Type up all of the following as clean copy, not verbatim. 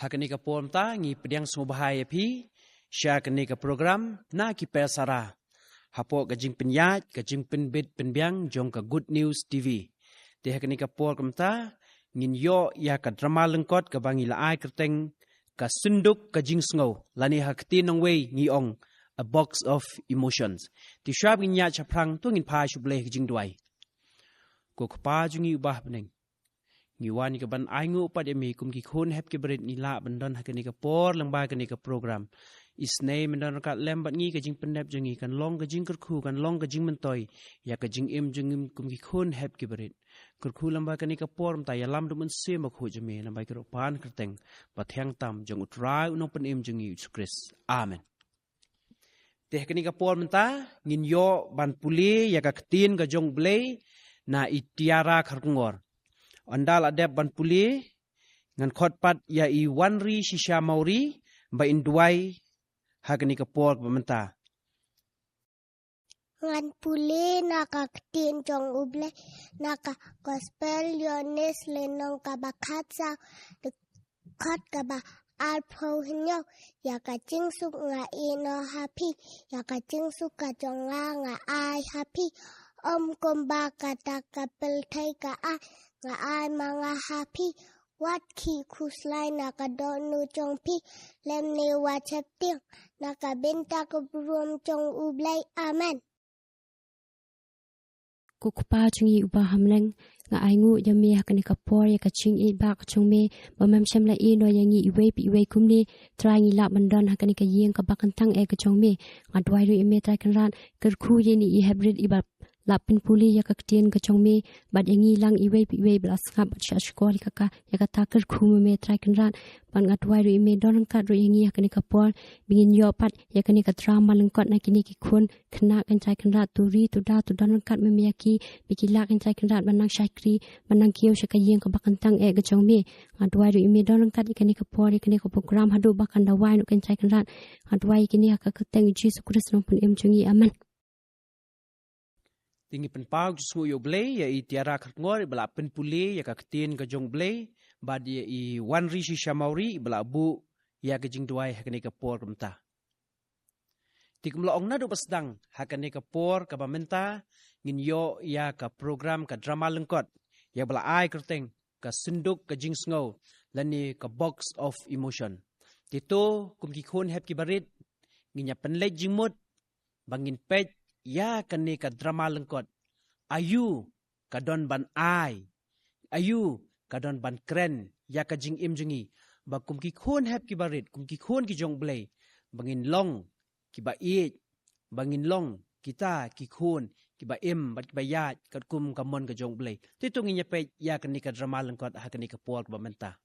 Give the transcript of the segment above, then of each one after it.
Hakani ka pomta ngi pediang sumubahaya pi, sya kani ka program na ki persara. Hapo kajing penyat, kajing penbit penbiang jong ka Good News TV. Di hakani ka program ta ngin yo ya ka drama lengkot ka bangi laai kerteng ka sunduk kajing sngo lani hakti nong wei ngi ong a box of emotions. Ti syab ngin ya chaprang tu ngin pa shuble kajing duai. Ko kpa jungi ubah beneng. Ngiwani ka ban aingu pa de mi kum ki khun hep ki berit ni la bandon hakani ka por lang ba kani ka program isnei mendon ka lembat ngi ka jing pendep jungi kan long ka jing kerku kan long ka jing mentoy ya ka jing im jing kum ki khun hep ki berit kerku lang ba kani ka por mta ya lam dum se ma khu jeme na bai ka pan kerteng pathang tam jong utrai unong pen im jungi Chris amen teh kani ka por mta ngin yo ban puli ya ka ktin ka jong blei na itiara kharkungor Andal adep ban puli ngan khotpat ya I wanri shisha mauri ba induai hagani ka por pamenta. Ngan puli naka ktin jong uble naka gospel yones lenong ka bakatsa dekat ka ba alpo hinyo ya ka jingsuk nga ino happy ya ka jingsuk ka jong nga ai happy komba kata kapel thai ka nga ai mga happy wat ki kuslay nakadonu chong pi lem ni wachep ting nakabenta ko brum chong ublay amen kukupa chungi uba hamleng nga aingu yami hakani kapor ya kaching I ba kachong me bamam shem la I no yangi iwe kumni try ngi la bandon hakani ka yeng ka bakantang e kachong me nga dwai ru ime try kan ran kerku yeni I hybrid ibab lapin puli ya kaktian kachong me bad yangi lang iwe blas ngap shashkol kaka ya kata kerku me try kan ran ban nga dwai ru ime don ka ru yangi hakani kapor bingin yo pat ya kani ka drama lengkot na kini ki khun khna kan try kan rat turi tu da tu don kat me yaki bikila kan try kan rat banang shakri manang kiyo siya kayeng kabakantang e gachong me ngadwai ru imi don kat ikani kapor ikani ka program hadu bakan dawai no kan try kan rat ngadwai ikani ka kateng Jesus Christ no pun em chungi aman Tingi penpau jisngu yo blei ya I tiara khatngor bala pen puli ya ka ktin ka jong blei bad ya I wanri shisha mauri bala bu ya ka jing duai hakani ka por pamta. Tikumla ong na do pasdang hakani ka por ka pamenta ngin yo ya ka program ka drama lengkot ya bala ai kerteng ka sunduk ka jing sngo lani ka box of emotion. Tito kum ki khun hep ki barit nginya penlej jingmut bangin pej ya kani ka drama lengkot ayu kadon ban ai ayu kadon ban kren ya ka jing im jungi ba kum ki khun hep ki barit kum ki khun ki jong blei bangin long ki ba I bangin long kita ki khun ki ba im bat ki ba ya kat kum ka mon ka jong blei titung inya pe ya kani ka drama lengkot ha kani ka por ka menta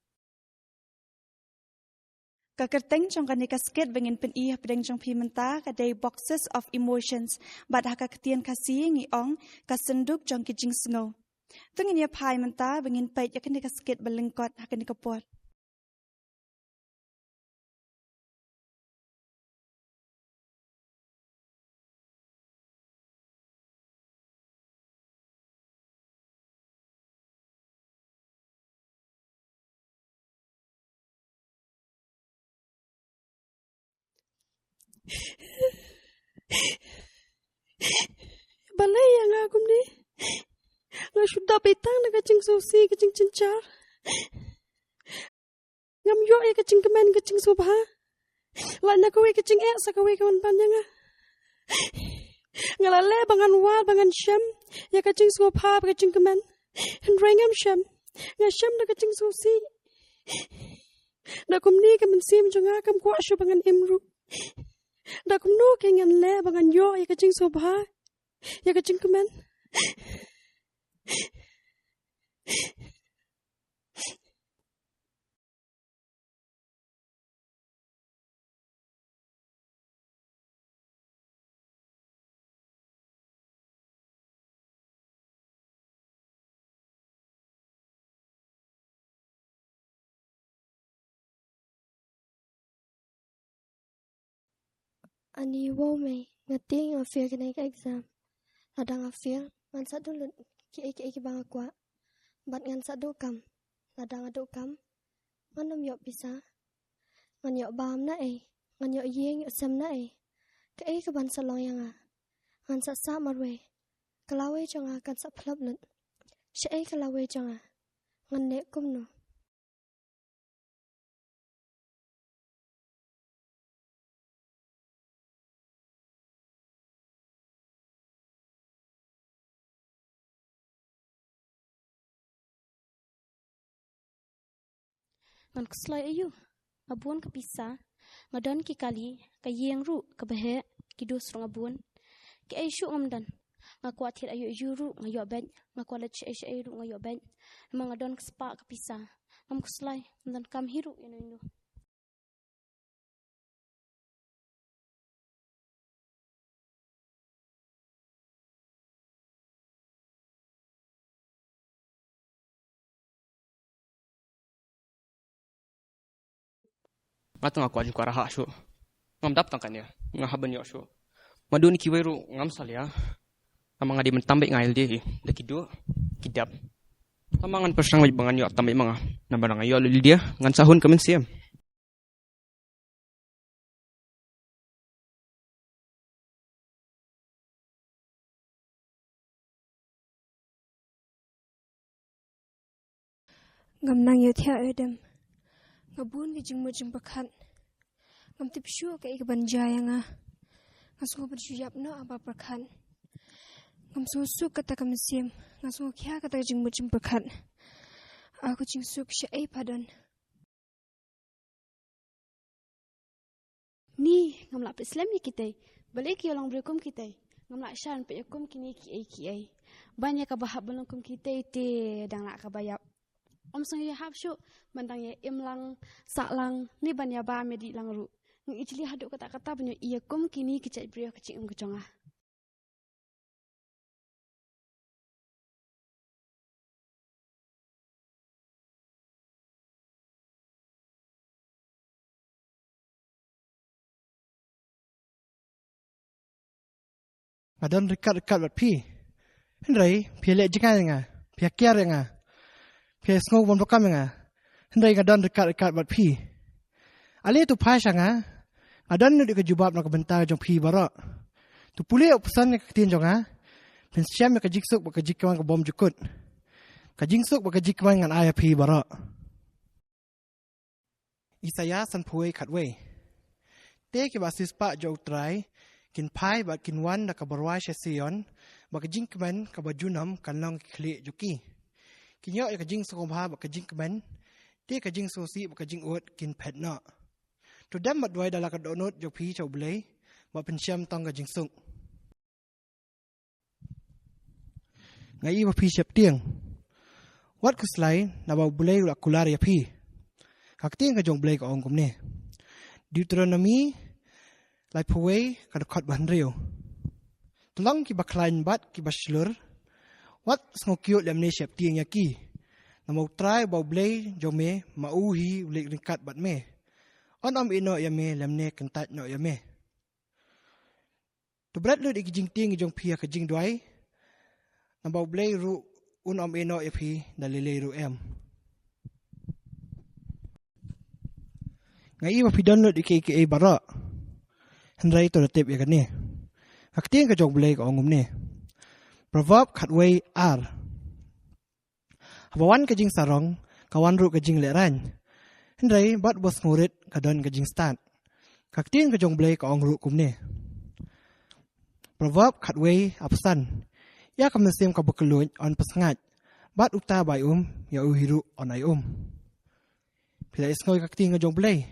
Kakerteng jong kani kasket bengin pen I pedeng jong pimenta kadai boxes of emotions bad haka ketien kasih ngi ong kasenduk jong kijing sngo tungin ya pai menta bengin pait ya kani kasket belengkot haka ni kapor Balai yang aku ni nggak sudah petang nak kacing sosi kacing cencar ngam yo ya kacing kemen kacing subha lah nak kau kacing sakawe kawan panjang ngalale bangan wal bangan syam ya kacing subha kacing kemen hendrengam syam ngasham nak kacing sosi nak kumni kemen sim jonga kam kuat syu bangan imru nak kumno kengan le bangan yo ya kacing subha ya kacing kemen Ani wo me ngati ngafir kena ka exam. Ada ngafir ngan satu lut ki bang kwa. Bat ngan satu kam. Ada ngadu kam. Manum yok bisa ngan yok bam na ngan yok yeng yok sem na ka ka ban salong yang ngan sa marwe kalawe chonga kan sa phlap lut she kalawe chonga ngan ne kum no ngan keslai ayu abun ke pisa ngadon ki kali ka yeng ru ka behe ki dos rong abun ki ai shu ngamdan ngakwa thir ayu yuru ngayo ben ngakwa la che che ru ngayo ben mangadon kespa ke pisa ngam keslai dan kam hiru inu Matang aku aju karaha shu. Ngam dap tangkan ya. Ngahaban yo shu. Madun ki weru ngam salia. Amang adi mentambik ngail dia. Daki do kidap. Amangan persang waj bangan yo tambik manga. Nabarang ayo lili dia ngan sahun kamen siam. Ngam nang yo thia edem. Ngabun ki jing mo jing pakhat. Ngam tip shu ka ik banjaya nga. Ngasu berjuyap no apa pakhat. Ngam su kata kamsim. Ngasu kya kata jing mo jing pakhat. Aku jing suk sha padan. Ni ngam la Islam ni kita balik ki ulang berkum kita ngam la shan pe yakum kini ki ai banyak ka bahab belum kita te dang la ka bayap om sang ya hab shu mandang ya imlang saklang ni banya ba medi lang ru ngi ijli hadu kata-kata banyo iya kum kini kicai brio kecing keconga Adon dekat-dekat buat pi. Hendrai pi lek jengai nga. Pi kiar nga. Pi sngo bom dokam nga. Hendrai adon dekat-dekat buat pi. Ali tu pai sanga. Adon nu dikejubab nak bentar jong pi barak. Tu pulih pesan ke tin jong ah. Pen siam ke jiksuk ke jikawan ke bom jukut. Ke jingsuk ke jikawan ngan ayah pi barak. Isaya san puai katwe. Te ke basis pak jo utrai. Kin pai bat kin wan da ka barwai Sion ba ka jing kmen ka ba junam kan long kli juki kin yo ka jing so ba ka jing kmen te ka jing so si ba ka jing ot kin phet no to dam mat dwai da la ka donot jo phi chau blei ba pen siam tong ka jing sung ngai ba phi chep tieng wat ku slai na ba blei la kular ya phi ka tieng ka jong blei ka ong kum ne Deuteronomy lai puai ka khot ban riu tlang ki baklain bat ki baslur wat snokyo lemne shep tieng yaki namo try ba blei jome mauhi lek ringkat bat me on om ino yame lemne kentat no yame to brat lu dik jing tieng jong pia ka jing dwai namo blei ru un om ino yapi dalile ru em ngai ba pidon lu dik ke bara Hendrai to tip ya kan ni. Aktiang ka jong blei ka ongum ni. Proverb khatwei ar. Habawan ka jing sarong, kawan ru ka jing leran. Hendrai bat bos ngurit ka don ka jing start. Kaktiang ka jong blei ka ong ru kum ni. Proverb khatwei apsan. Ya ka mesim ka bekeluj on pesngat. Bat ukta bai ya uhiru on ai Pila isngoi kaktiang ka jong blei.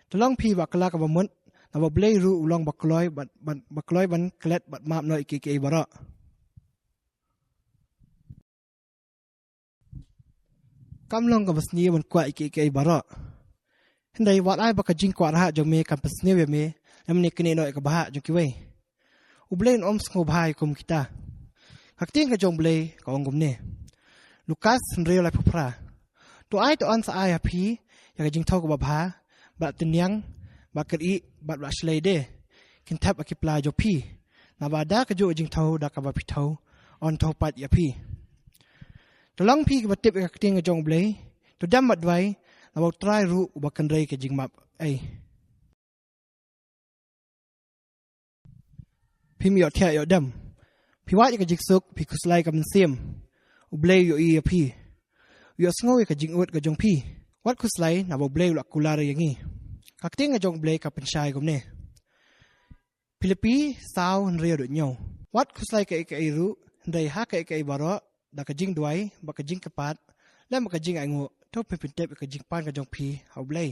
Tolong pi bakala ka bamut Naba blei ru ulang bakloi ban klet bat map no iki bara. Kamlong ka basni ban kwa iki bara. Hendai wat ai baka jing kwa raha jong me kan pasni we me amne kene no ka baha jong kiwe. Ublein om sngo bhai kum kita. Hakting ka jong blei ka ongum ne. Lukas nreo lai phupra. To ai to an sa ai hapi ya ka jing thok ba bha ba tinyang bakeri bat ba slay de kin tap akipla jo pi na ba da ka jo jing thau da ka ba pi thau on thau pat ya pi to long pi ka tip ka ting jong blei to dam mat wai na ba try ru ba kan rei ka jing map ai Phi mi thia yo dam Phi wa ka jik suk phi kuslai ka sim ublei yo I phi yo sngo ka jing ut ka jong phi wat kuslai na bo blei la kulare yangi ka ting ka jong blei ka penshai gom ne Philippi sao rio do nyo wat kuslai ka ru dai ha ka baro da ka jing duai ba ka jing kapat la ma ka jing ai ngo to phi tep ka jing pan ka jong phi au blei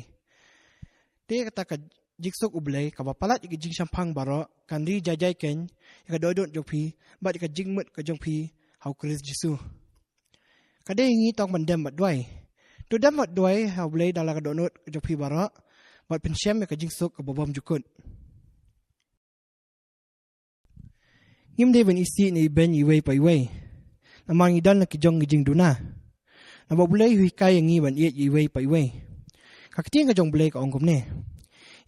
te ka ta ka jik sok ublei ka ba palat ka jing champang baro kan ri jajai ken ka do dot jong phi ba ka jing mut ka jong phi hau Chris Jesu ka dei ngi tong ban dem bat duai to dem bat duai hau blei dala ka do not ka jong phi baro ba pen shem ka jing sok ka bom jukut Ngim de ben isi ni ben iwei pa iwei namang idan na ki jong jing duna na ba blei hui kai ngi ban ye iwei pa iwei ka ting ka jong blei ka ongkom ne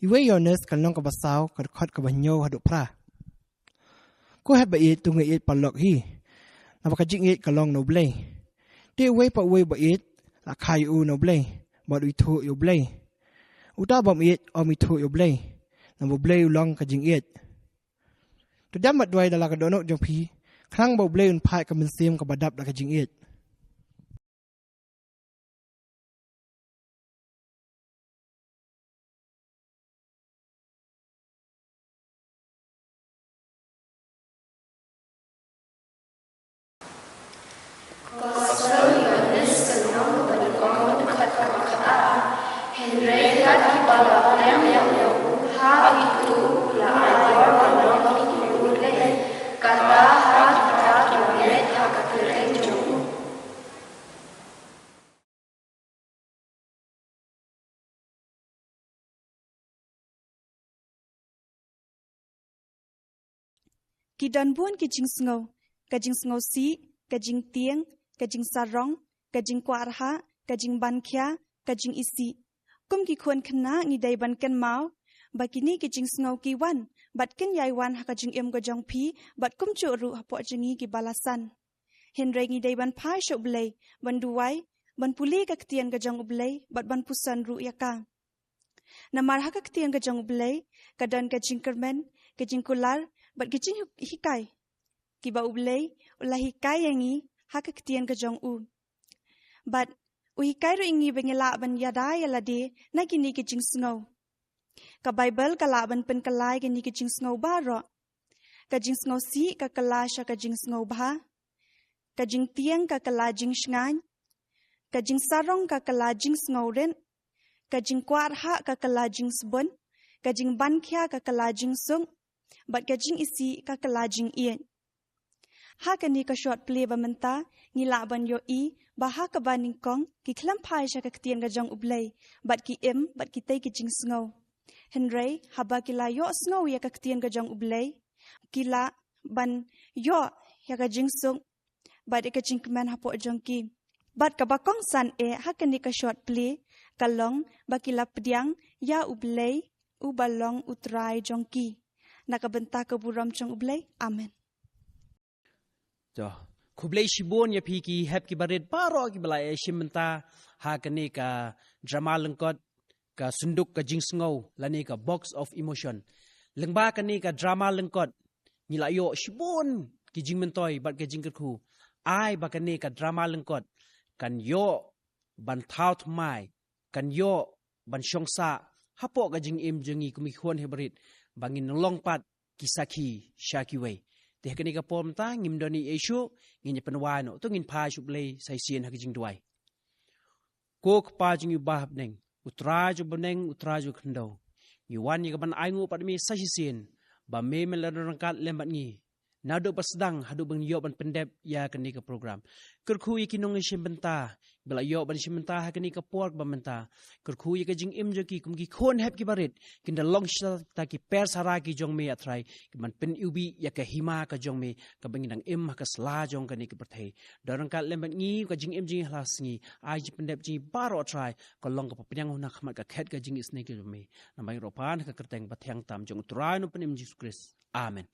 Iwe yones kan long ka basaw ka khot ka banyo hadu pra. Ko ha ba it tu ngi it palok hi. Na ba ka jing it ka long no blay. Te we pa we ba it la khai u no blay. Ba du thu yo blay. Uta bom it o mi thu yo blay. Na ba blay long ka jing it. Tu dam ba dwai da la ka dono jong phi. Khang ba blay un phai ka min sim ka ba dap da ka jing it. Ki dan buan ki jing sngo si, ka jing tieng, ka jing sarong, ka jing kwarha, ka jing bankhya, ka jing isi. Kum ki khon khna ngi dai ban ken mau, ba kini ki jing sngo ki wan, bat ken yai wan ha ka jing em ga jong phi, bat kum chu ru ha po jingi ki balasan. Hen re ngi dai ban phai sho blei, ban duwai, ban puli ka ktien ga jong blei, bat ban pusan ru yaka. Namar ha ka ktien ga jong blei, ka dan ka jing kermen, ka jing kular, bat gijin hikai ki ba ublei ula hikai yangi haka ktien ka jong u bat u hikai ro ingi bengela ban yada yala de na kini ki jing sngo ka bible ka la ban pen kalai ki ni ki jing sngo ba ro ka jing sngo si ka kala sha ka jing sngo ba ka jing tieng ka kala jing shngan ka jing sarong ka kala jing sngo ren ka jing kwar ha ka kala jing sbon ka jing ban khya ka kala jing sung bat ka jing isi ka kala jing ien ha ka ni ka short play ba menta ni la ban yo I ba ha ka ban ning kong ki khlam phai sha ka ktien ga jong ublei bat ki em bat ki te ki jing sngo henry ha ba ki la yo sngo ya ka ktien ga jong ublei ki la ban yo ya ka jing sung bat ka jing man ha po jong ki bat ka ba kong san ha ka ni ka short play ka long ba ki la pdiang ya ublei u balong utrai jong ki nakabenta ka buram chong ublay. Amen. So, kublay shibon ya piki hep ki barit paro ki balay shimenta ha kani ka drama lengkot ka sunduk ka jingsngo lani ka box of emotion. Lengba kani ka drama lengkot nilayo shibon ki jingmentoy bat ka jingkerku. Ai ba kani ka drama lengkot kan yo ban thaut mai kan yo ban shongsa hapo ka jing im jengi kumikhon hebrit bangin nolong pat kisaki shakiway te kani ka pom ta ngim doni eshu ngin penwano to ngin pha shublei sai sien ha jing duai kok pa jing yu bah neng utraju beneng utraju khndo yuwan yi ban aingu pat mi sai sien ba me melarangkat lembat ngi nado pasdang hadu bang yo ban pendep ya kani ka program kerkhu ikinong ishim benta bela yo ban ishim benta ha kani ka pork ba menta kerkhu yi ka jing im jo ki kum ki khon hep ki barit kin da long shta ta ki per sara ki jong me atrai ki man pen ubi ya ka hima ka jong me ka bangin im ha ka sla jong kani ka perthai darangkat lembat ngi ka jing im jing hlas ngi ai ji pendep ji baro atrai ka long ka penyang na khamat ka khet ka jing isne ki jong me namai ropan ka kerteng bathang tam jong trai no pen im Jesus Christ amen